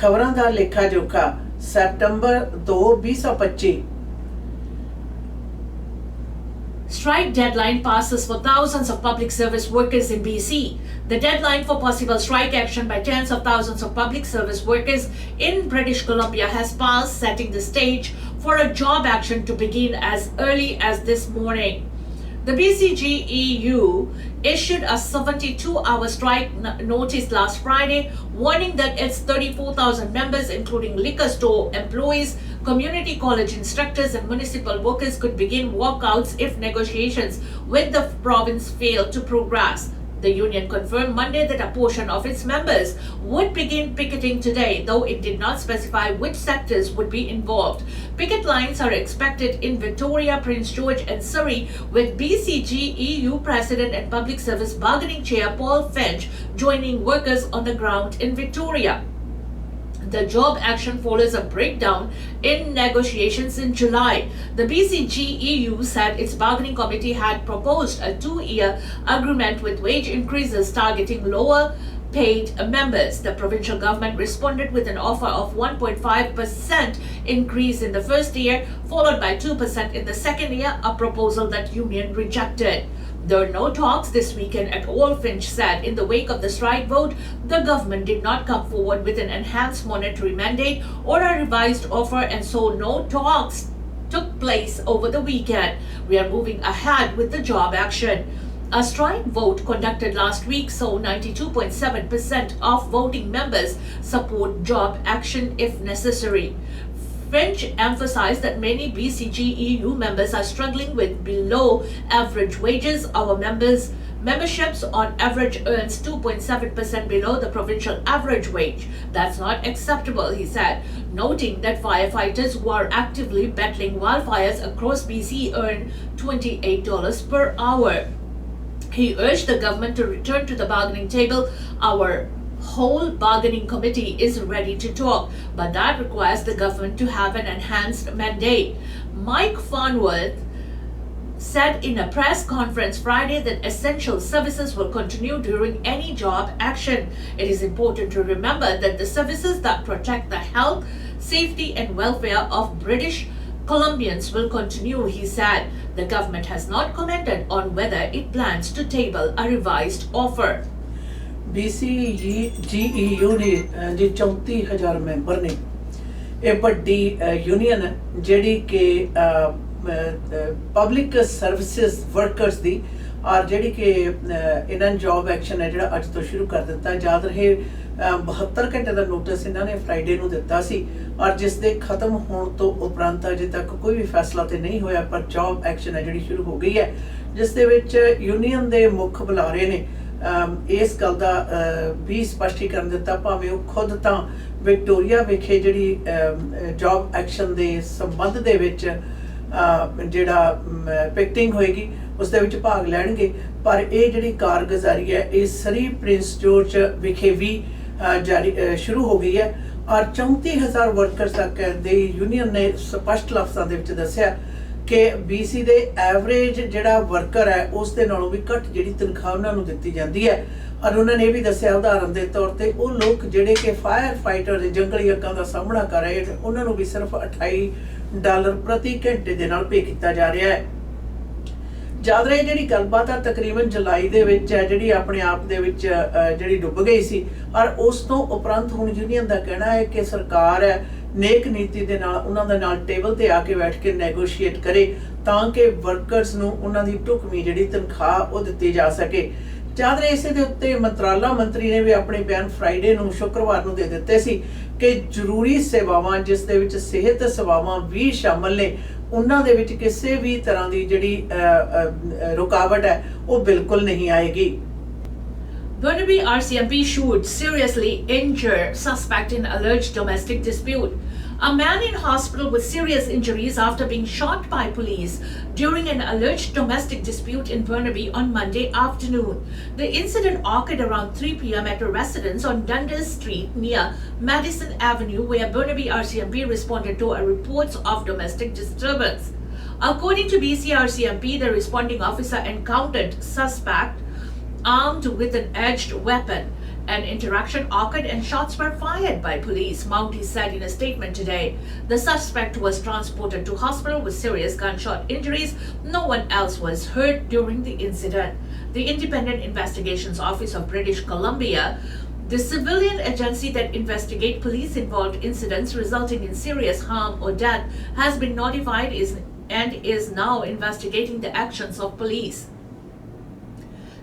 खबरां दा लेखा जोखा सितंबर 2 2025। Strike deadline passes for thousands of public service workers in BC. The deadline for possible strike action by tens of thousands of public service workers in British Columbia has passed, setting the stage for a job action to begin as early as this morning. The BCGEU issued a 72-hour strike notice last Friday, warning that its 34,000 members, including liquor store employees, community college instructors, and municipal workers, could begin walkouts if negotiations with the province fail to progress. The union confirmed Monday that a portion of its members would begin picketing today, though it did not specify which sectors would be involved. Picket lines are expected in Victoria, Prince George, and Surrey, with BCGEU President and Public Service Bargaining Chair Paul Finch joining workers on the ground in Victoria. The job action follows a breakdown in negotiations in July. The BCGEU said its bargaining committee had proposed a 2-year agreement with wage increases targeting lower paid members. The provincial government responded with an offer of 1.5% increase in the first year, followed by 2% in the second year, a proposal that union rejected. There were no talks this weekend at all, Finch said. In the wake of the strike vote, the government did not come forward with an enhanced monetary mandate or a revised offer, and so no talks took place over the weekend. We are moving ahead with the job action. A strike vote conducted last week saw 92.7% of voting members support job action if necessary. Finch emphasized that many BCGEU members are struggling with below average wages. Our memberships on average earns 2.7% below the provincial average wage. That's not acceptable, he said, noting that firefighters who are actively battling wildfires across BC earn $28 per hour. He urged the government to return to the bargaining table. Our whole bargaining committee is ready to talk, but that requires the government to have an enhanced mandate. Mike Farnworth said in a press conference Friday that essential services will continue during any job action. It is important to remember that the services that protect the health, safety, and welfare of British Columbians will continue, he said. The government has not commented on whether it plans to table a revised offer. BCGEU ने जी 34,000 member ने ये बड़ी union है JD के public services workers दी और JD के इन्हां job action है जिहड़ा अज तो शुरू कर दिता। याद रहे 72 घंटे का नोटिस इन्हां ने फ्राइडे नूं दिता सी और जिस दे खत्म होने तो उपरंत अजे तक कोई भी फैसला तो नहीं होया, पर जॉब एक्शन है जिहड़ी शुरू हो गई है, जिस दे विच यूनियन दे मुख बुलारे ने इस गल का भी स्पष्टीकरण दिता, भावें वो खुद तो विक्टोरिया विखे जिहड़ी जॉब एक्शन के संबंध दे विच जिहड़ा पिकटिंग होएगी उस दे विच भाग लैणगे, पर ये जिहड़ी कारगुजारी है ये सरी प्रिंस जॉर्ज विखे भी जारी शुरू हो गई है और 34,000 वर्कर्स तक दे यूनियन ने स्पष्ट लफ्ज़ां दे विच दस्सिया कि BC दे एवरेज जिहड़ा वर्कर है उस दे नालों भी घट जिहड़ी तनख्वाह उन्हां नूं दित्ती जांदी है। और उन्होंने ये भी दस्सिया उदाहरण के तौर पर वो लोग जिहड़े कि फायर फाइटर जंगली अग्गां का सामना कर रहे हैं उन्हां नूं भी सिर्फ $28 प्रति घंटे दे नाल पे कीता जा रहा है। याद रहे जिहड़ी गलबात है तकरीबन जुलाई दे विच है जिहड़ी अपने आप दे विच जिहड़ी डुब गई सी और उस तो उपरंत हुण यूनियन का कहना है कि सरकार है नेक नीति दे नाल उन्हां दे नाल टेबल ते आके बैठ के नैगोशिएट करे तां कि वर्कर्स नूं उन्हां दी ढुकवीं जिहड़ी तनख्वाह वो दित्ती जा सके। याद रहे इसे दे उत्ते मंत्राला मंत्री ने भी अपने बयान फ्राइडे नूं शुक्रवार नूं दे दित्ते सी कि जरूरी सेवावां जिस दे विच सेहत सेवावां भी शामिल ने उन्हां दे विच किसी भी तरह की जिहड़ी रुकावट है वो बिल्कुल नहीं आएगी। Burnaby RCMP should seriously injure suspect in alleged domestic dispute. A man in hospital with serious injuries after being shot by police during an alleged domestic dispute in Burnaby on Monday afternoon. The incident occurred around 3 p.m. at a residence on Dundas Street near Madison Avenue, where Burnaby RCMP responded to a reports of domestic disturbance. According to BC RCMP, the responding officer encountered suspect armed with an edged weapon. An interaction occurred and shots were fired by police, Mounty said in a statement today. The suspect was transported to hospital with serious gunshot injuries. No one else was hurt during the incident. The Independent Investigations Office of British Columbia, the civilian agency that investigates police-involved incidents resulting in serious harm or death, has been notified and is now investigating the actions of police.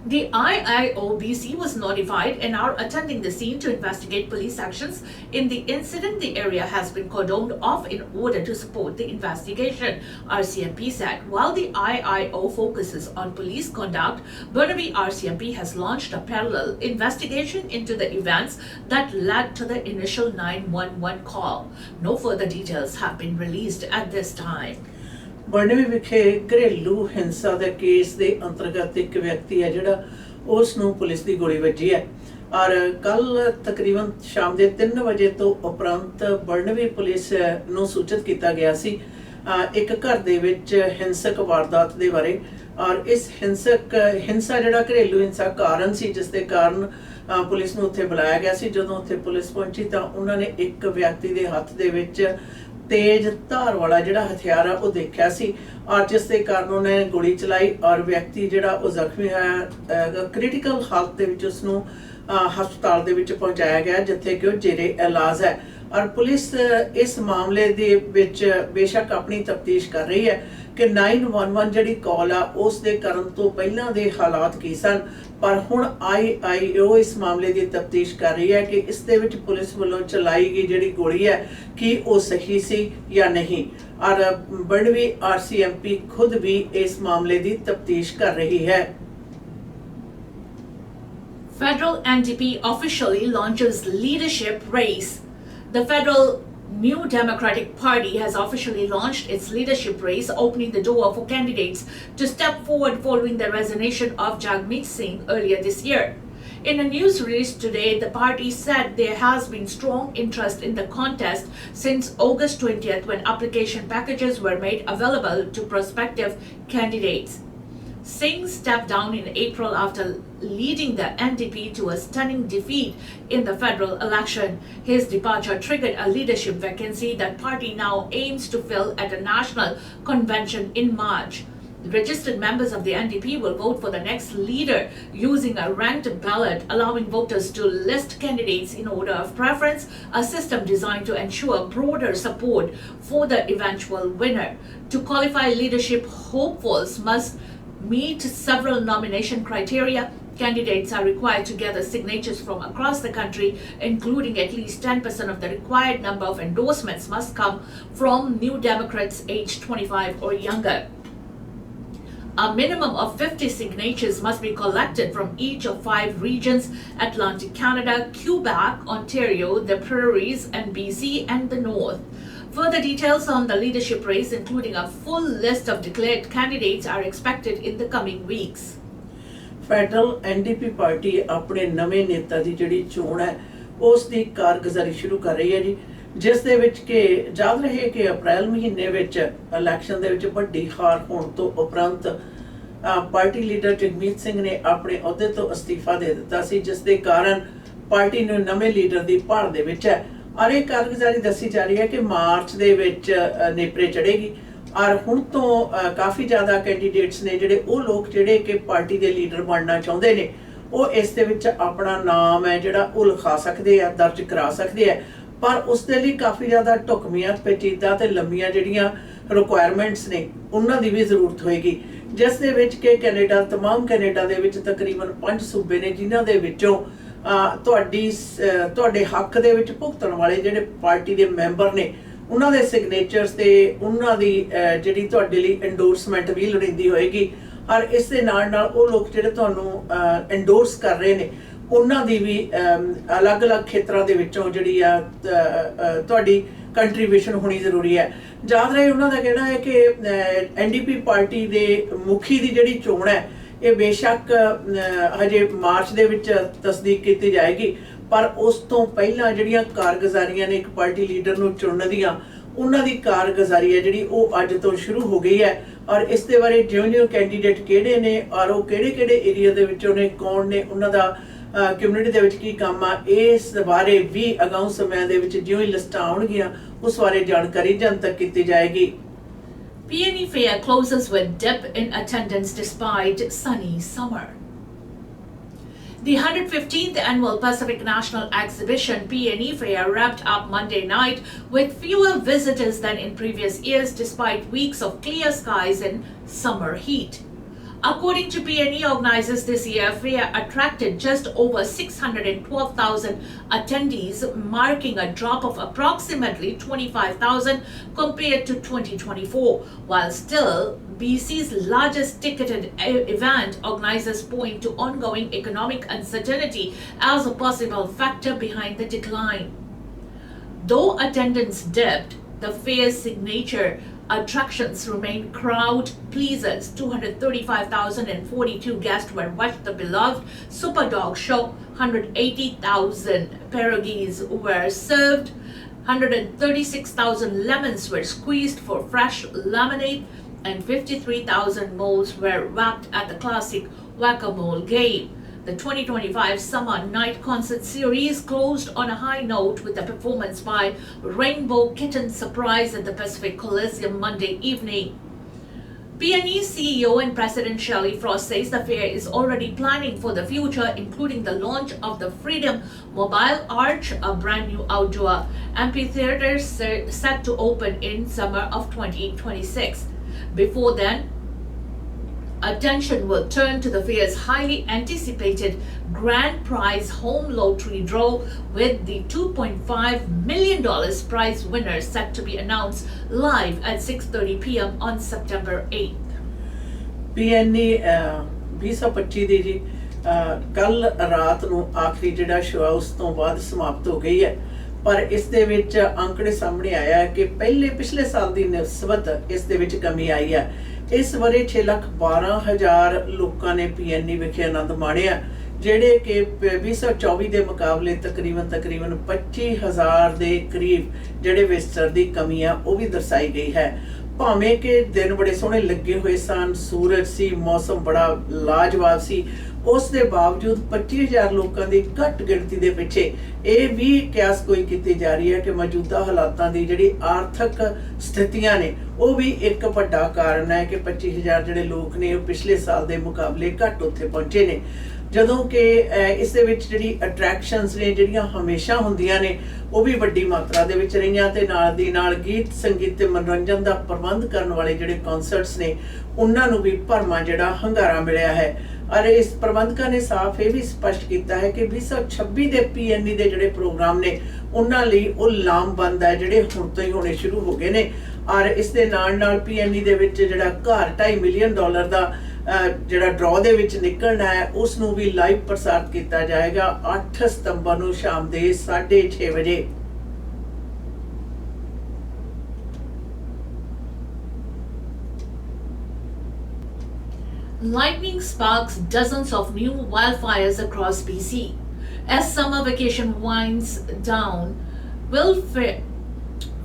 The IIOBC was notified and are attending the scene to investigate police actions in the incident. The area has been cordoned off in order to support the investigation, RCMP said. While the IIO focuses on police conduct, Burnaby RCMP has launched a parallel investigation into the events that led to the initial 911 call. No further details have been released at this time. ਬਰਨਵੀ ਵਿਖੇ ਘਰੇਲੂ ਹਿੰਸਾ ਦੇ case ਦੇ ਅੰਤਰਗਤ ਇੱਕ ਵਿਅਕਤੀ ਹੈ ਜਿਹੜਾ ਉਸ ਨੂੰ ਪੁਲਿਸ ਦੀ ਗੋਲੀ ਵੱਜੀ ਹੈ ਔਰ ਕੱਲ ਤਕਰੀਬਨ ਸ਼ਾਮ ਦੇ 3 ਵਜੇ ਤੋਂ ਉਪਰੰਤ ਬਰਨਵੀ ਪੁਲਿਸ ਨੂੰ ਸੂਚਿਤ ਕੀਤਾ ਗਿਆ ਸੀ ਇੱਕ ਘਰ ਦੇ ਵਿੱਚ ਹਿੰਸਕ ਵਾਰਦਾਤ ਦੇ ਬਾਰੇ ਔਰ ਇਸ ਹਿੰਸਾ ਜਿਹੜਾ ਘਰੇਲੂ ਹਿੰਸਾ ਕਾਰਨ ਸੀ ਜਿਸ ਦੇ ਕਾਰਨ ਪੁਲਿਸ ਨੂੰ ਉੱਥੇ ਬੁਲਾਇਆ ਗਿਆ ਸੀ। ਜਦੋਂ ਉੱਥੇ ਪੁਲਿਸ ਪਹੁੰਚੀ ਤਾਂ ਉਹਨਾਂ ਨੇ ਇੱਕ ਵਿਅਕਤੀ ਦੇ ਹੱਥ ਦੇ ਵਿੱਚ तेज धार वाला जिहड़ा हथियार है वो देखा सी और जिस दे कारण उन्हें गोली चलाई और व्यक्ति जिहड़ा वो जख्मी है क्रिटिकल हालत दे विच उसनूं हस्पताल दे विच पहुंचाया गया जिथे कि वो जेरे इलाज है। और पुलिस इस मामले दे विच बेशक अपनी तफ्तीश कर रही है कि 911 जिहड़ी कॉल आ उस दे करन तो पहलां दे हालात की सन पर हुण IIO इस मामले की तफ्तीश कर रही है कि इस दे विच पुलिस वालों चलाई गई जिहड़ी गोली है कि वो सही सी या नहीं। और बर्नवी RCMP खुद भी इस मामले की तफ्तीश कर रही है। Federal NDP officially launches leadership race. The federal New Democratic Party has officially launched its leadership race, opening the door for candidates to step forward following the resignation of Jagmeet Singh earlier this year. In a news release today, the party said there has been strong interest in the contest since August 20th, when application packages were made available to prospective candidates. Singh stepped down in April after leading the NDP to a stunning defeat in the federal election. His departure triggered a leadership vacancy that party now aims to fill at a national convention in March. Registered members of the NDP will vote for the next leader using a ranked ballot, allowing voters to list candidates in order of preference, a system designed to ensure broader support for the eventual winner. To qualify, leadership hopefuls must meet several nomination criteria. Candidates are required to gather signatures from across the country, including at least 10% of the required number of endorsements must come from New Democrats aged 25 or younger. A minimum of 50 signatures must be collected from each of 5 regions: Atlantic Canada, Quebec, Ontario, the Prairies, and BC and the North. Further details on the leadership race, including a full list of declared candidates, are expected in the coming weeks. Federal NDP party अपने नवे नेता की जिहड़ी चोण है उस दी कारगुजारी शुरू कर रही है जी जिस दे विच कि याद रहे कि अप्रैल महीने विच इलैक्शन दे विच वड्डी हार होण तो उपरंत पार्टी लीडर जगमीत सिंह ने अपने अहुदे तो अस्तीफा दे दिता सी जिस दे कारण पार्टी ने नवे लीडर की भाल दे विच है और ये कारगुजारी दसी जा रही है कि मार्च दे विच नेपरे चढ़ेगी। और हुण तो काफ़ी ज़्यादा कैंडीडेट्स ने जिहड़े वो लोग जिहड़े कि पार्टी के लीडर बनना चाहुंदे ने वो इस दे विच अपना नाम है जिहड़ा वो लिखा सकदे आ दर्ज करा सकदे आ पर उस दे लई काफ़ी ज़्यादा ढुकवीआं पेचीदा ते लंबीआं जिहड़ियां रिक्वायरमेंट्स ने उन्हां दी भी जरूरत होएगी जिस दे विच कि कैनेडा तमाम कैनेडा दे विच तकरीबन 5 सूबे ने जिन्हां दे विचों ਤੁਹਾਡੇ ਹੱਕ ਦੇ ਵਿੱਚ ਭੁਗਤਣ ਵਾਲੇ ਜਿਹੜੇ ਪਾਰਟੀ ਦੇ ਮੈਂਬਰ ਨੇ ਉਹਨਾਂ ਦੇ ਸਿਗਨੇਚਰਸ ਤੇ ਉਹਨਾਂ ਦੀ ਜਿਹੜੀ ਤੁਹਾਡੇ ਲਈ ਐਂਡੋਰਸਮੈਂਟ ਵੀ ਲੋੜੀਂਦੀ ਹੋਏਗੀ ਔਰ ਇਸ ਦੇ ਨਾਲ ਨਾਲ ਉਹ ਲੋਕ ਜਿਹੜੇ ਤੁਹਾਨੂੰ ਐਂਡੋਰਸ ਕਰ ਰਹੇ ਨੇ ਉਹਨਾਂ ਦੀ ਵੀ ਅਲੱਗ-ਅਲੱਗ ਖੇਤਰਾਂ ਦੇ ਵਿੱਚੋਂ ਜਿਹੜੀ ਆ ਤੁਹਾਡੀ ਕੰਟਰੀਬਿਊਸ਼ਨ ਹੋਣੀ ਜ਼ਰੂਰੀ ਹੈ। ਯਾਦ ਰਹੇ ਉਹਨਾਂ ਦਾ ਕਹਿਣਾ ਹੈ ਕਿ NDP ਪਾਰਟੀ ਦੇ ਮੁਖੀ ਦੀ ਜਿਹੜੀ ਚੋਣ ਹੈ ਇਹ ਬੇਸ਼ੱਕ ਹਜੇ ਮਾਰਚ ਦੇ ਵਿੱਚ ਤਸਦੀਕ ਕੀਤੀ ਜਾਏਗੀ ਪਰ ਉਸ ਤੋਂ ਪਹਿਲਾਂ ਜਿਹੜੀਆਂ ਕਾਰਗੁਜ਼ਾਰੀਆਂ ਨੇ ਇੱਕ ਪਾਰਟੀ ਲੀਡਰ ਨੂੰ ਚੁਣਨ ਦੀਆਂ ਉਹਨਾਂ ਦੀ ਕਾਰਗੁਜ਼ਾਰੀ ਹੈ ਜਿਹੜੀ ਉਹ ਅੱਜ ਤੋਂ ਸ਼ੁਰੂ ਹੋ ਗਈ ਹੈ ਔਰ ਇਸ ਦੇ ਬਾਰੇ ਜਿਉਂ-ਜਿਉਂ ਕੈਂਡੀਡੇਟ ਕਿਹੜੇ ਨੇ ਔਰ ਉਹ ਕਿਹੜੇ-ਕਿਹੜੇ ਏਰੀਆ ਦੇ ਵਿੱਚੋਂ ਨੇ ਕੌਣ ਨੇ ਉਹਨਾਂ ਦਾ ਕਮਿਊਨਿਟੀ ਦੇ ਵਿੱਚ ਕੀ ਕੰਮ ਆ, ਇਸ ਬਾਰੇ ਵੀ ਅਗਾਊਂ ਸਮਿਆਂ ਦੇ ਵਿੱਚ ਜਿਉਂ ਹੀ ਲਿਸਟਾਂ ਆਉਣਗੀਆਂ ਉਸ ਬਾਰੇ ਜਾਣਕਾਰੀ ਜਨਤਕ ਕੀਤੀ ਜਾਏਗੀ। Peony Fair closes with dip in attendance despite sunny summer. The 115th annual Pacific National Exhibition Peony Fair wrapped up Monday night with fewer visitors than in previous years despite weeks of clear skies and summer heat. According to Peony organizers, this year fair attracted just over 612,000 attendees, marking a drop of approximately 25,000 compared to 2024. While still BC's largest ticketed event, organizers point to ongoing economic uncertainty as a possible factor behind the decline. Though attendance dipped, the fair's signature attractions remain crowd pleasers. 235,042 guests were watched the beloved Superdog show. 180,000 pierogies were served. 136,000 lemons were squeezed for fresh lemonade, and 53,000 moles were whacked at the classic whack-a-mole game. The 2025 Summer Night Concert Series closed on a high note with a performance by Rainbow Kitten Surprise at the Pacific Coliseum Monday evening. PNE CEO and President Shelley Frost says the fair is already planning for the future, including the launch of the Freedom Mobile Arch, a brand new outdoor amphitheater set to open in summer of 2026. Before then, attention will turn to the fair's highly anticipated grand prize home lottery draw, with the $2.5 million prize winner set to be announced live at 6:30 p.m. on September 8th. PNE 2025 ਦੀ ਜੀ ਕੱਲ ਰਾਤ ਨੂੰ ਆਖਰੀ ਜਿਹੜਾ show ਉਸ ਤੋਂ ਬਾਅਦ ਸਮਾਪਤ ਹੋ ਗਈ ਹੈ, ਪਰ ਇਸ ਦੇ ਵਿੱਚ ਅੰਕੜੇ ਸਾਹਮਣੇ ਆਇਆ ਹੈ ਕਿ ਪਿਛਲੇ ਸਾਲ ਦੀ ਨਿਸਬਤ ਇਸ ਦੇ ਵਿੱਚ ਕਮੀ ਆਈ ਹੈ। ਇਸ ਵਾਰੇ 6,12,000 ਲੋਕਾਂ ਨੇ PNE ਵਿਖੇ ਆਨੰਦ ਮਾਣਿਆ, ਜਿਹੜੇ ਕਿ 2024 ਦੇ ਮੁਕਾਬਲੇ ਤਕਰੀਬਨ 25,000 ਦੇ ਕਰੀਬ ਜਿਹੜੇ ਵਿਜ਼ਟਰ ਦੀ ਕਮੀ ਆ ਉਹ ਵੀ ਦਰਸਾਈ ਗਈ ਹੈ। ਭਾਵੇਂ ਕਿ ਦਿਨ ਬੜੇ ਸੋਹਣੇ ਲੱਗੇ ਹੋਏ ਸਨ, ਸੂਰਜ ਸੀ, ਮੌਸਮ ਬੜਾ ਲਾਜਵਾਬ ਸੀ, ਉਸ ਦੇ ਬਾਵਜੂਦ 25,000 ਲੋਕਾਂ ਦੀ ਘੱਟ ਗਿਣਤੀ ਦੇ ਪਿੱਛੇ ਇਹ ਵੀ ਕਿਆਸ ਕੋਈ ਕੀਤੀ ਜਾ ਰਹੀ ਹੈ ਕਿ ਮੌਜੂਦਾ ਹਾਲਾਤਾਂ ਦੀ ਜਿਹੜੀ ਆਰਥਿਕ ਸਥਿਤੀਆਂ ਨੇ ਉਹ ਵੀ ਇੱਕ ਵੱਡਾ ਕਾਰਨ ਹੈ ਕਿ 25,000 ਜਿਹੜੇ ਲੋਕ ਨੇ ਉਹ ਪਿਛਲੇ ਸਾਲ ਦੇ ਮੁਕਾਬਲੇ ਘੱਟ ਉੱਥੇ ਪਹੁੰਚੇ ਨੇ। ਜਦੋਂ ਕਿ ਇਸ ਦੇ ਵਿੱਚ ਜਿਹੜੀ ਅਟਰੈਕਸ਼ਨਸ ਨੇ ਜਿਹੜੀਆਂ ਹਮੇਸ਼ਾ ਹੁੰਦੀਆਂ ਨੇ ਉਹ ਵੀ ਵੱਡੀ ਮਾਤਰਾ ਦੇ ਵਿੱਚ ਰਹੀਆਂ, ਤੇ ਨਾਲ ਦੀ ਨਾਲ ਗੀਤ ਸੰਗੀਤ ਤੇ ਮਨੋਰੰਜਨ ਦਾ ਪ੍ਰਬੰਧ ਕਰਨ ਵਾਲੇ ਜਿਹੜੇ ਕਨਸਰਟਸ ਨੇ ਉਹਨਾਂ ਨੂੰ ਵੀ ਭਰਵਾਂ ਜਿਹੜਾ ਹੰਗਾਰਾ ਮਿਲਿਆ ਹੈ। ਔਰ ਇਸ ਪ੍ਰਬੰਧਕਾਂ ਨੇ ਸਾਫ਼ ਇਹ ਵੀ ਸਪਸ਼ਟ ਕੀਤਾ ਹੈ ਕਿ 2026 ਦੇ PNE ਦੇ ਜਿਹੜੇ ਪ੍ਰੋਗਰਾਮ ਨੇ ਉਹਨਾਂ ਲਈ ਉਹ ਲਾਮਬੰਦ ਹੈ, ਜਿਹੜੇ ਹੁਣ ਤੋਂ ਹੀ ਹੋਣੇ ਸ਼ੁਰੂ ਹੋ ਗਏ ਨੇ। ਔਰ ਇਸ ਦੇ ਨਾਲ PNE ਦੇ ਵਿੱਚ ਜਿਹੜਾ ਘਰ $2.5 ਮਿਲੀਅਨ ਦਾ ਜਿਹੜਾ ਡਰਾਅ ਦੇ ਵਿੱਚ ਨਿਕਲਣਾ ਹੈ ਉਸ ਨੂੰ ਵੀ ਲਾਈਵ ਪ੍ਰਸਾਰਿਤ ਕੀਤਾ ਜਾਏਗਾ 8 ਸਤੰਬਰ ਨੂੰ ਸ਼ਾਮ ਦੇ 6:30 ਵਜੇ। Lightning sparks dozens of new wildfires across BC. As summer vacation winds down,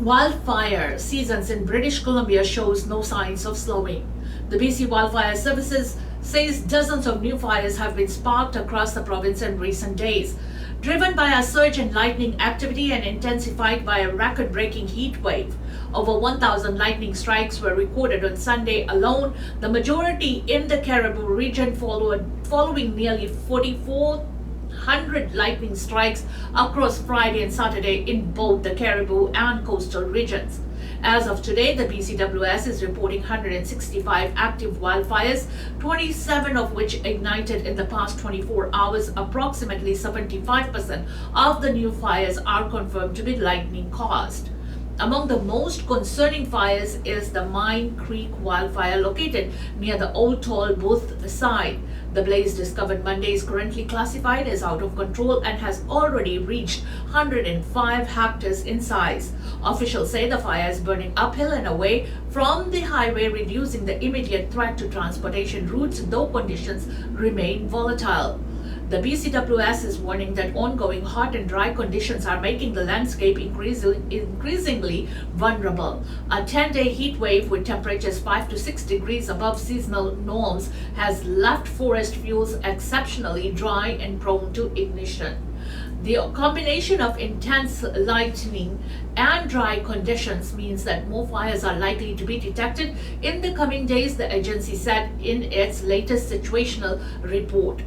wildfire seasons in British Columbia shows no signs of slowing. The BC Wildfire Services says dozens of new fires have been sparked across the province in recent days, driven by a surge in lightning activity and intensified by a record-breaking heat wave. Over 1,000 lightning strikes were recorded on Sunday alone, the majority in the Cariboo region, following nearly 4,400 lightning strikes across Friday and Saturday in both the Cariboo and coastal regions. As of today, the BCWS is reporting 165 active wildfires, 27 of which ignited in the past 24 hours. Approximately 75% of the new fires are confirmed to be lightning caused. Among the most concerning fires is the Mine Creek wildfire located near the Old Toll Booth site. The blaze, discovered Monday, is currently classified as out of control and has already reached 105 hectares in size. Officials say the fire is burning uphill and away from the highway, reducing the immediate threat to transportation routes, though conditions remain volatile. The BCWS is warning that ongoing hot and dry conditions are making the landscape increasingly vulnerable. A 10-day heat wave with temperatures 5 to 6 degrees above seasonal norms has left forest fuels exceptionally dry and prone to ignition. The combination of intense lightning and dry conditions means that more fires are likely to be detected in the coming days, the agency said in its latest situational report.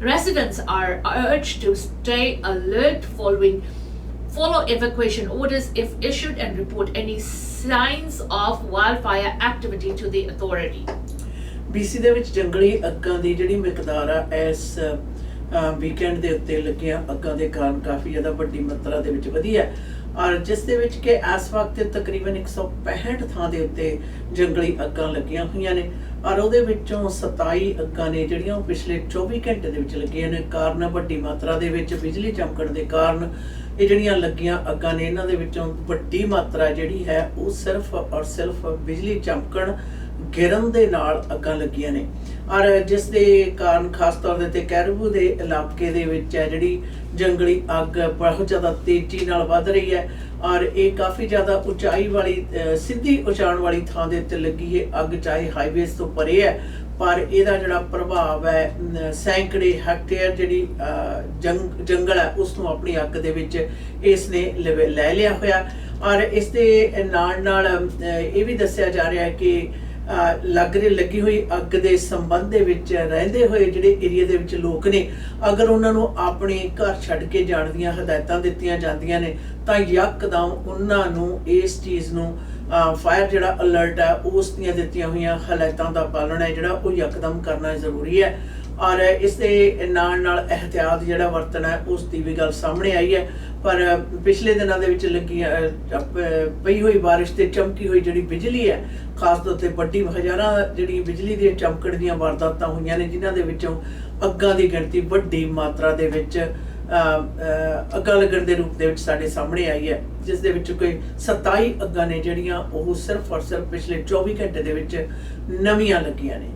Residents are urged to stay alert, follow evacuation orders if issued, and report any signs of wildfire activity to the authority. BC ਦੇ ਵਿੱਚ ਜੰਗਲੀ ਅੱਗਾਂ ਦੀ ਜਿਹੜੀ ਮਿਕਦਾਰ ਆ ਇਸ weekend ਦੇ ਉੱਤੇ ਲੱਗੀਆਂ ਅੱਗਾਂ ਦੇ ਕਾਰਨ ਕਾਫੀ ਜ਼ਿਆਦਾ ਵੱਡੀ ਮਾਤਰਾ ਦੇ ਵਿੱਚ ਵਧੀ ਹੈ ਔਰ ਜਿਸ ਦੇ ਵਿੱਚ ਕਿ ਇਸ ਵਕਤ ਤਕਰੀਬਨ 165 ਥਾਂ ਦੇ ਉੱਤੇ ਜੰਗਲੀ ਅੱਗਾਂ ਲੱਗੀਆਂ ਹੋਈਆਂ ਨੇ ਔਰ ਉਹਦੇ ਵਿੱਚੋਂ 27 ਅੱਗਾਂ ਨੇ ਜਿਹੜੀਆਂ ਉਹ ਪਿਛਲੇ 24 ਘੰਟੇ ਦੇ ਵਿੱਚ ਲੱਗੀਆਂ ਨੇ। ਕਾਰਨ ਵੱਡੀ ਮਾਤਰਾ ਦੇ ਵਿੱਚ ਬਿਜਲੀ ਚਮਕਣ ਦੇ ਕਾਰਨ ਇਹ ਜਿਹੜੀਆਂ ਲੱਗੀਆਂ ਅੱਗਾਂ ਨੇ ਇਹਨਾਂ ਦੇ ਵਿੱਚੋਂ ਵੱਡੀ ਮਾਤਰਾ ਜਿਹੜੀ ਹੈ ਉਹ ਸਿਰਫ ਔਰ ਸਿਰਫ ਬਿਜਲੀ ਚਮਕਣ ਗਿਰਨ ਦੇ ਨਾਲ ਅੱਗਾਂ ਲੱਗੀਆਂ ਨੇ ਔਰ ਜਿਸ ਦੇ ਕਾਰਨ ਖਾਸ ਤੌਰ ਦੇ ਉੱਤੇ ਕੈਰਬੂ ਦੇ ਇਲਾਕੇ ਦੇ ਵਿੱਚ ਹੈ ਜਿਹੜੀ ਜੰਗਲੀ ਅੱਗ ਬਹੁਤ ਜ਼ਿਆਦਾ ਤੇਜ਼ੀ ਨਾਲ ਵੱਧ ਰਹੀ ਹੈ ਔਰ ਇਹ ਕਾਫੀ ਜ਼ਿਆਦਾ ਉਚਾਈ ਵਾਲੀ ਸਿੱਧੀ ਉਚਾਉਣ ਵਾਲੀ ਥਾਂ ਦੇ ਉੱਤੇ ਲੱਗੀ ਹੈ ਅੱਗ, ਚਾਹੇ ਹਾਈਵੇਜ਼ ਤੋਂ ਪਰੇ ਹੈ ਪਰ ਇਹਦਾ ਜਿਹੜਾ ਪ੍ਰਭਾਵ ਹੈ ਸੈਂਕੜੇ ਹੈਕਟੇਅਰ ਜਿਹੜੀ ਜੰਗਲ ਹੈ ਉਸ ਨੂੰ ਆਪਣੀ ਅੱਗ ਦੇ ਵਿੱਚ ਇਸ ਨੇ ਲੈ ਲਿਆ ਹੋਇਆ ਔਰ ਇਸ ਦੇ ਨਾਲ ਇਹ ਵੀ ਦੱਸਿਆ ਜਾ ਰਿਹਾ ਹੈ ਕਿ ਲੱਗੀ ਹੋਈ ਅੱਗ ਦੇ ਸੰਬੰਧ ਦੇ ਵਿੱਚ ਰਹਿੰਦੇ ਹੋਏ ਜਿਹੜੇ ਏਰੀਆ ਦੇ ਵਿੱਚ ਲੋਕ ਨੇ ਅਗਰ ਉਹਨਾਂ ਨੂੰ ਆਪਣੇ ਘਰ ਛੱਡ ਕੇ ਜਾਣ ਦੀਆਂ ਹਦਾਇਤਾਂ ਦਿੱਤੀਆਂ ਜਾਂਦੀਆਂ ਨੇ ਤਾਂ ਯਕਦਮ ਉਹਨਾਂ ਨੂੰ ਇਸ ਚੀਜ਼ ਨੂੰ ਫਾਇਰ ਜਿਹੜਾ ਅਲਰਟ ਹੈ ਉਸ ਦੀਆਂ ਦਿੱਤੀਆਂ ਹੋਈਆਂ ਹਦਾਇਤਾਂ ਦਾ ਪਾਲਣ ਹੈ ਜਿਹੜਾ ਉਹ ਯਕਦਮ ਕਰਨਾ ਜ਼ਰੂਰੀ ਹੈ ਔਰ ਇਸ ਦੇ ਨਾਲ ਇਹਤਿਆਤ ਜਿਹੜਾ ਵਰਤਣਾ ਹੈ ਉਸ ਦੀ ਵੀ ਗੱਲ ਸਾਹਮਣੇ ਆਈ ਹੈ। ਪਰ ਪਿਛਲੇ ਦਿਨਾਂ ਦੇ ਵਿੱਚ ਲੱਗੀ ਪਈ ਹੋਈ ਬਾਰਿਸ਼ ਤੇ ਚਮਕੀ ਹੋਈ ਜਿਹੜੀ ਬਿਜਲੀ ਹੈ ਖਾਸ ਤੌਰ ਤੇ ਵੱਡੀ ਹਜ਼ਾਰਾਂ ਜਿਹੜੀ ਬਿਜਲੀ ਦੀਆਂ ਚਮਕਣ ਦੀਆਂ ਵਾਰਦਾਤਾਂ ਹੋਈਆਂ ਨੇ ਜਿਨ੍ਹਾਂ ਦੇ ਵਿੱਚੋਂ ਅੱਗਾਂ ਦੀ ਗਿਣਤੀ ਵੱਡੀ ਮਾਤਰਾ ਦੇ ਵਿੱਚ ਅੱਗਾਂ ਲੱਗਣ ਦੇ ਰੂਪ ਦੇ ਵਿੱਚ ਸਾਡੇ ਸਾਹਮਣੇ ਆਈ ਹੈ ਜਿਸ ਦੇ ਵਿੱਚ ਕੋਈ 27 ਅੱਗਾਂ ਨੇ ਜਿਹੜੀਆਂ ਉਹ ਸਿਰਫ ਔਰ ਸਿਰਫ ਪਿਛਲੇ 24 ਘੰਟੇ ਦੇ ਵਿੱਚ ਨਵੀਆਂ ਲੱਗੀਆਂ ਨੇ।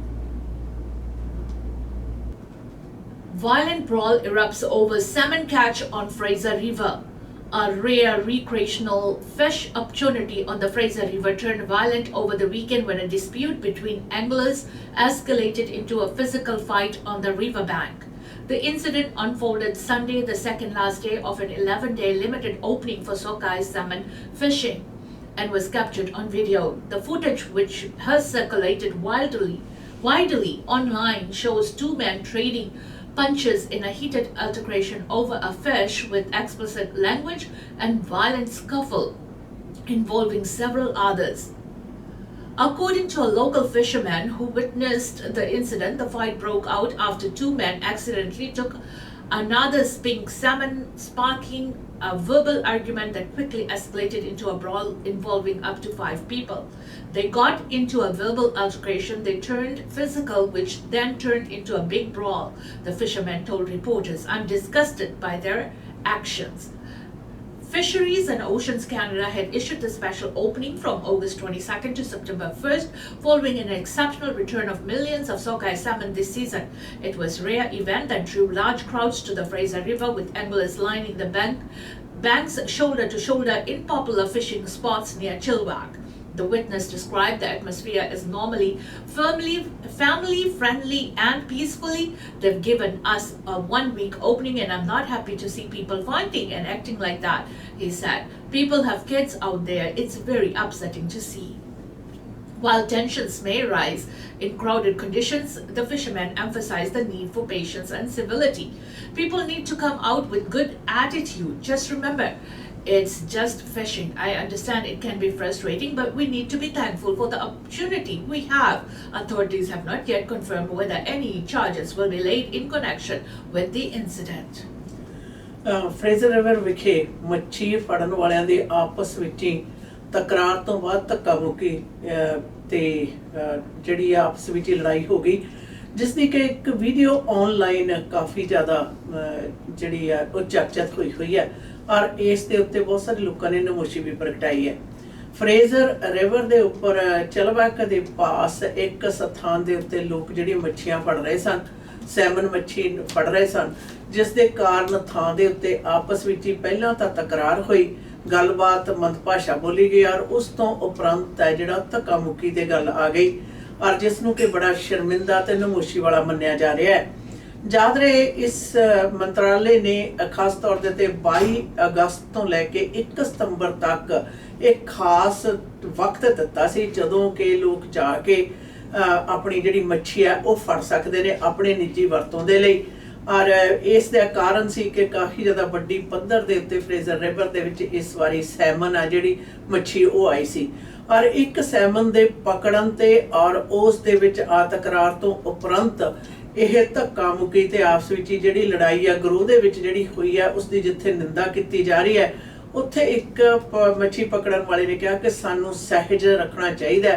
Violent brawl erupts over salmon catch on Fraser River. A rare recreational fish opportunity on the Fraser River turned violent over the weekend when a dispute between anglers escalated into a physical fight on the riverbank. The incident unfolded Sunday, the second last day of an 11-day limited opening for sockeye salmon fishing, and was captured on video. The footage, which has circulated widely online, shows two men trading punches in a heated altercation over a fish with explicit language and violent scuffle involving several others. According to a local fisherman who witnessed the incident, the fight broke out after two men accidentally took another's pink salmon, sparking a verbal argument that quickly escalated into a brawl involving up to 5 people. They got into a verbal altercation, they turned physical, which then turned into a big brawl, the fisherman told reporters. I'm disgusted by their actions. Fisheries and Oceans Canada had issued the special opening from August 22nd to September 1st, following an exceptional return of millions of sockeye salmon this season. It was a rare event that drew large crowds to the Fraser River, with anglers lining the banks shoulder to shoulder in popular fishing spots near Chilliwack. The witness described the atmosphere as normally, family friendly and peacefully. They've given us a 1-week opening and I'm not happy to see people fighting and acting like that, he said. People have kids out there. It's very upsetting to see. While tensions may rise in crowded conditions, the fishermen emphasized the need for patience and civility. People need to come out with good attitude. Just remember, it's just fishing. I understand it can be frustrating, but we need to be thankful for the opportunity we have. Authorities have not yet confirmed whether any charges will be laid in connection with the incident. Fraser River ਵਿਖੇ ਮੱਛੀ ਫੜਨ ਵਾਲਿਆਂ ਦੇ ਆਪਸ ਵਿੱਚ ਹੀ ਤਕਰਾਰ ਤੋਂ ਬਾਅਦ ਧੱਕਾ ਮੁੱਕੀ ਤੇ ਜਿਹੜੀ ਆਪਸ ਵਿੱਚ ਲੜਾਈ ਹੋ ਗਈ ਜਿਸ ਦੀ ਕਿ ਇੱਕ ਵੀਡੀਓ ਆਨਲਾਈਨ ਕਾਫੀ ਜ਼ਿਆਦਾ ਜਿਹੜੀ ਹੈ ਉਹ ਚਰਚਿਤ ਹੋਈ ਹੈ ਔਰ ਇਸ ਦੇ ਉੱਤੇ ਬਹੁਤ ਸਾਰੇ ਲੋਕਾਂ ਨੇ ਨਮੋਸ਼ੀ ਵੀ ਪ੍ਰਗਟਾਈ ਹੈ। ਫਰੇਜ਼ਰ ਰਿਵਰ ਦੇ ਉੱਪਰ ਚਲਵਾਕ ਦੇ ਪਾਸ ਇੱਕ ਸਥਾਨ ਦੇ ਉੱਤੇ ਲੋਕ ਜਿਹੜੀ ਮੱਛੀਆਂ ਫੜ ਰਹੇ ਸਨ ਸੈਮਨ ਮੱਛੀ ਫੜ ਰਹੇ ਸਨ, ਜਿਸ ਦੇ ਕਾਰਨ ਥਾਂ ਦੇ ਉੱਤੇ ਆਪਸ ਵਿੱਚ ਹੀ ਪਹਿਲਾਂ ਤਾਂ ਤਕਰਾਰ ਹੋਈ, ਗੱਲਬਾਤ ਮੰਦਭਾਸ਼ਾ ਬੋਲੀ ਗਈ ਔਰ ਉਸ ਤੋਂ ਉਪਰੰਤ ਹੈ ਜਿਹੜਾ ਧੱਕਾ ਮੁੱਕੀ ਤੇ ਗੱਲ ਆ ਗਈ ਔਰ ਜਿਸ ਨੂੰ ਕਿ ਬੜਾ ਸ਼ਰਮਿੰਦਾ ਤੇ ਨਮੋਸ਼ੀ ਵਾਲਾ ਮੰਨਿਆ ਜਾ ਰਿਹਾ ਹੈ। याद रहे इस मंत्रालय ने खास तौर ते 22 अगस्त तो लैके 1 सितंबर तक एक खास वक्त दिता सी जदों के लोग जाके अपनी जिहड़ी मच्छी है वो फड़ सकते हैं अपने निजी वरतों दे लई। और इस दा कारण सी कि काफ़ी ज़्यादा वड्डी पद्धर दे उत्ते फ्रेजर रिवर दे विच इस वारी सैमन आ जिहड़ी मच्छी वो आई सी और एक सैमन दे पकड़न ते और उस दे विच आ तकरार तो उपरंत ਇਹ ਧੱਕਾ ਮੁੱਕੀ ਤੇ ਆਪਸ ਵਿੱਚ ਜਿਹੜੀ ਲੜਾਈ ਆ ਗਰੋਹ ਦੇ ਵਿੱਚ ਜਿਹੜੀ ਹੋਈ ਆ ਉਸ ਦੀ ਜਿੱਥੇ ਨਿੰਦਾ ਕੀਤੀ ਜਾ ਰਹੀ ਹੈ ਉੱਥੇ ਇੱਕ ਮੱਛੀ ਪਕੜਨ ਵਾਲੇ ਨੇ ਕਿਹਾ ਕਿ ਸਾਨੂੰ ਸਹਿਜ ਰੱਖਣਾ ਚਾਹੀਦਾ।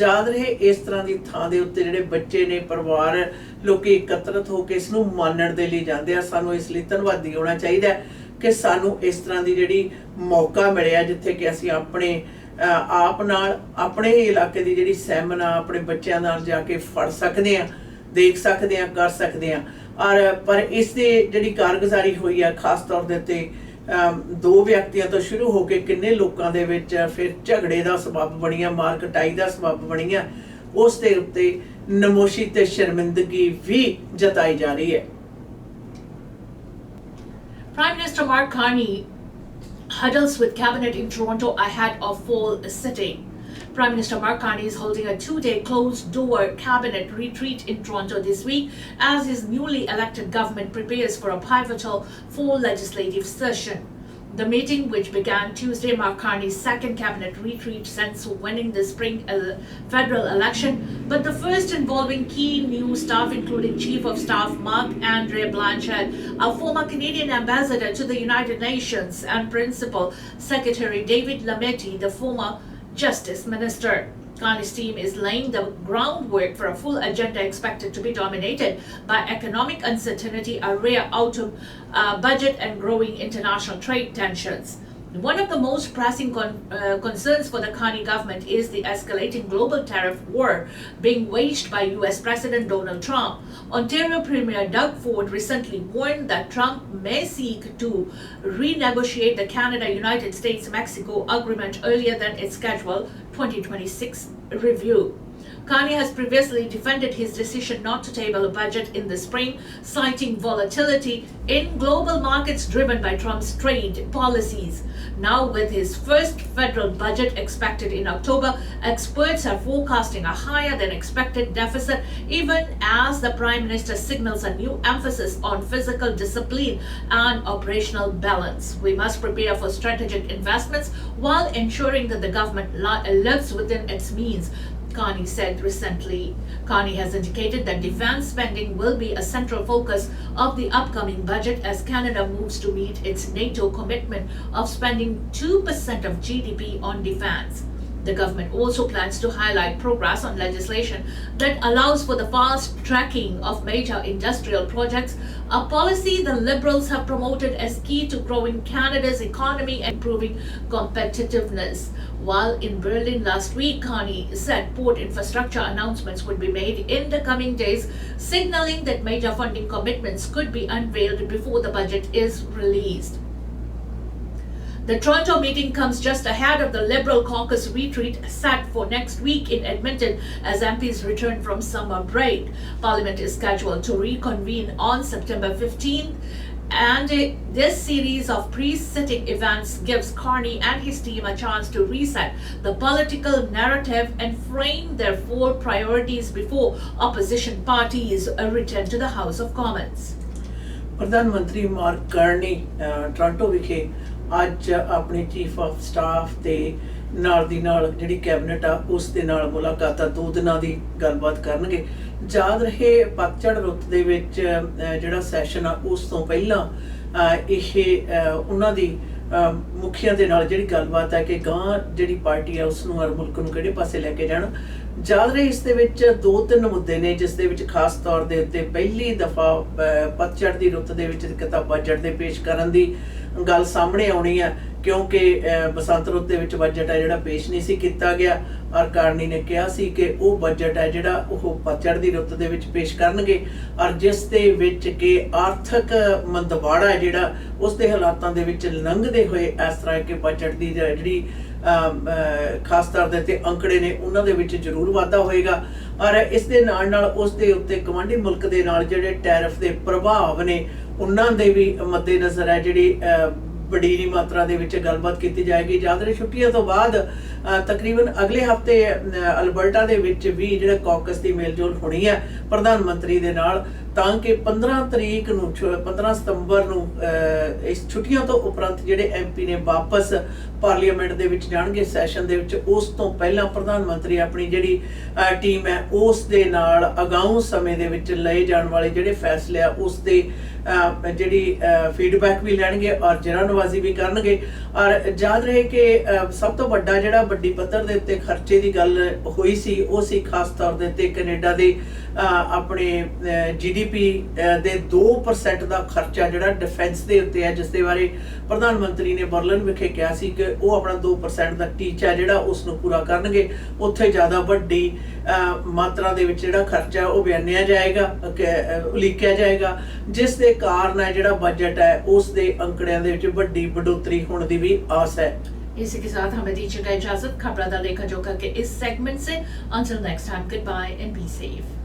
ਯਾਦ ਰਹੇ ਇਸ ਤਰ੍ਹਾਂ ਦੀ ਥਾਂ ਦੇ ਉੱਤੇ ਜਿਹੜੇ ਬੱਚੇ ਨੇ ਪਰਿਵਾਰ ਲੋਕੀ ਇਕੱਤਰਤ ਹੋ ਕੇ ਇਸ ਨੂੰ ਮਾਨਣ ਦੇ ਲਈ ਜਾਂਦੇ ਆ। ਸਾਨੂੰ ਇਸ ਲਈ ਧੰਨਵਾਦੀ ਹੋਣਾ ਚਾਹੀਦਾ ਕਿ ਸਾਨੂੰ ਇਸ ਤਰ੍ਹਾਂ ਦੀ ਜਿਹੜੀ ਮੌਕਾ ਮਿਲਿਆ ਜਿੱਥੇ ਕਿ ਅਸੀਂ ਆਪਣੇ ਆਪ ਨਾਲ ਆਪਣੇ ਹੀ ਇਲਾਕੇ ਦੀ ਜਿਹੜੀ ਸੈਮਨ ਆ ਆਪਣੇ ਬੱਚਿਆਂ ਨਾਲ ਜਾ ਕੇ ਫੜ ਸਕਦੇ ਆ, देख सकते हैं, कर सकते हैं। और पर इस दी जिहड़ी कारगुजारी हुई है खास तौर दे उत्ते 2 व्यक्तियों तो शुरू होकर किन्ने लोगों दे विच फिर झगड़े का सबब बनिया, मार कटाई का सबब बनिया, उस दे उत्ते नमोशी ते शर्मिंदगी भी जताई जा रही है। Prime Minister Mark Carney huddles with cabinet in Toronto ahead of fall sitting. Prime Minister Mark Carney is holding a 2-day closed-door cabinet retreat in Toronto this week as his newly elected government prepares for a pivotal fall legislative session. The meeting, which began Tuesday, marked Carney's second cabinet retreat since winning the spring federal election, but the first involving key new staff, including Chief of Staff Marc-Andre Blanchard, a former Canadian ambassador to the United Nations, and Principal Secretary David Lametti, the former Justice Minister. Carney's team is laying the groundwork for a full agenda expected to be dominated by economic uncertainty, a rare autumn budget, and growing international trade tensions. One of the most pressing concerns for the Carney government is the escalating global tariff war being waged by US President Donald Trump. Ontario Premier Doug Ford recently warned that Trump may seek to renegotiate the Canada-United States-Mexico agreement earlier than its scheduled 2026 review. Carney has previously defended his decision not to table a budget in the spring, citing volatility in global markets driven by Trump's trade policies. Now, with his first federal budget expected in October, experts are forecasting a higher than expected deficit, even as the Prime Minister signals a new emphasis on fiscal discipline and operational balance. We must prepare for strategic investments while ensuring that the government lives within its means, Carney said recently. Carney has indicated that defense spending will be a central focus of the upcoming budget as Canada moves to meet its NATO commitment of spending 2% of GDP on defense. The government also plans to highlight progress on legislation that allows for the fast tracking of major industrial projects, a policy the Liberals have promoted as key to growing Canada's economy and improving competitiveness. While in Berlin last week, Carney said port infrastructure announcements would be made in the coming days, signaling that major funding commitments could be unveiled before the budget is released. The Toronto meeting comes just ahead of the Liberal caucus retreat set for next week in Edmonton as MPs return from summer break. Parliament is scheduled to reconvene on September 15th, and this series of pre-sitting events gives Carney and his team a chance to reset the political narrative and frame their 4 priorities before opposition parties return to the House of Commons. प्रधानमंत्री mark Carney Toronto विखे ਅੱਜ ਆਪਣੇ chief of staff ਤੇ ਨਾਲ ਦੀ ਨਾਲ ਜਿਹੜੀ cabinet ਆ ਉਸ ਦੇ ਨਾਲ ਮੁਲਾਕਾਤਾਂ 2 ਦਿਨਾਂ ਦੀ ਗੱਲਬਾਤ ਕਰਨਗੇ। ਯਾਦ ਰਹੇ ਪਤਝੜ ਰੁੱਤ ਦੇ ਵਿੱਚ ਜਿਹੜਾ ਸੈਸ਼ਨ ਆ ਉਸ ਤੋਂ ਪਹਿਲਾਂ ਇਹ ਉਹਨਾਂ ਦੀ ਮੁਖੀਆਂ ਦੇ ਨਾਲ ਜਿਹੜੀ ਗੱਲਬਾਤ ਹੈ ਕਿ ਗਾਂ ਜਿਹੜੀ ਪਾਰਟੀ ਆ ਉਸ ਨੂੰ ਔਰ ਮੁਲਕ ਨੂੰ ਕਿਹੜੇ ਪਾਸੇ ਲੈ ਕੇ ਜਾਣਾ। ਯਾਦ ਰਹੇ ਇਸ ਦੇ ਵਿੱਚ 2-3 ਮੁੱਦੇ ਨੇ ਜਿਸ ਦੇ ਵਿੱਚ ਖਾਸ ਤੌਰ ਦੇ ਉੱਤੇ ਪਹਿਲੀ ਦਫਾ ਪਤਝੜ ਦੀ ਰੁੱਤ ਦੇ ਵਿੱਚ ਕਿਤਾਬ ਬਜਟ ਦੇ ਪੇਸ਼ ਕਰਨ ਦੀ ਗੱਲ ਸਾਹਮਣੇ ਆਉਣੀ ਆ, क्योंकि बसंत रुत दे विच बजट है जिहड़ा पेश नहीं सी कीता गया और कारनी ने कहा सी कि वो बजट है जिहड़ा ओह पतझड़ दी रुत दे विच पेश करनगे और जिस दे विच कि आर्थिक मंदवाड़ा है जिहड़ा उस दे हालातां दे विच लंघदे होए इस तरह के बजट दी जिहड़ी खास तौर दे ते अंकड़े ने उन्हां दे विच जरूर वाधा होएगा और इस दे नाल नाल उस दे उत्ते गवांढी मुल्क दे नाल जिहड़े टैरिफ दे प्रभाव ने उन्हां दे भी मद्देनज़र है जिहड़ी बड़ी मात्रा दे विच गलबात की जाएगी। ज़्यादातर छुट्टियां तो बाद तकरीबन अगले हफ्ते अल्बर्टा दे विच भी जिहड़ा कॉकस की मेलजोल होनी है प्रधानमंत्री दे नाल, तां कि 15 तरीक नूं 15 सितंबर नूं इस छुट्टियां तो उपरंत जिहड़े MP ने वापस पार्लीमेंट दे विच जाणगे सैशन दे विच, उस तो पहला प्रधानमंत्री अपनी जिहड़ी टीम है उस दे नाल अगाऊं समय दे विच लए जाण वाले जिहड़े फैसले आ उस दे जिहड़ी फीडबैक भी लैणगे और जरानवाजी भी करनगे। और याद रहे कि सब तो वड्डा जिहड़ा वड्डी पੱਧਰ ਦੇ ਉੱਤੇ खर्चे की गल होई सी ਉਹ ਸੀ खास तौर ਦੇ ਉੱਤੇ कनेडा ਦੇ अपने GDP ਦੇ 2% ਦਾ ਖਰਚਾ ਜਿਹੜਾ डिफेंस ਦੇ ਉੱਤੇ ਹੈ, ਜਿਸ ਦੇ ਬਾਰੇ ਪ੍ਰਧਾਨ ਮੰਤਰੀ ਨੇ ਬਰਲਿਨ ਵਿਖੇ ਕਿਹਾ ਸੀ ਕਿ ਉਹ ਆਪਣਾ 2% ਦਾ ਟੀਚਾ ਜਿਹੜਾ ਉਸ ਨੂੰ ਪੂਰਾ ਕਰਨਗੇ। ਉੱਥੇ ਜ਼ਿਆਦਾ ਵੱਡੀ ਮਾਤਰਾ ਦੇ ਵਿੱਚ ਜਿਹੜਾ ਖਰਚਾ ਉਹ ਬਿਆਨਿਆ ਜਾਏਗਾ, ਉਲੀਕਿਆ ਜਾਏਗਾ, जिस दे कारण है जिहड़ा बजट है उस दे अंकड़ियां दे विच वड्डी बढ़ोतरी होने दी भी आस है। इसी के साथ हमें दीजिएगा इजाजत खबरां दा लेखा जोखा के इस सेगमेंट से। Until next time, goodbye and be safe.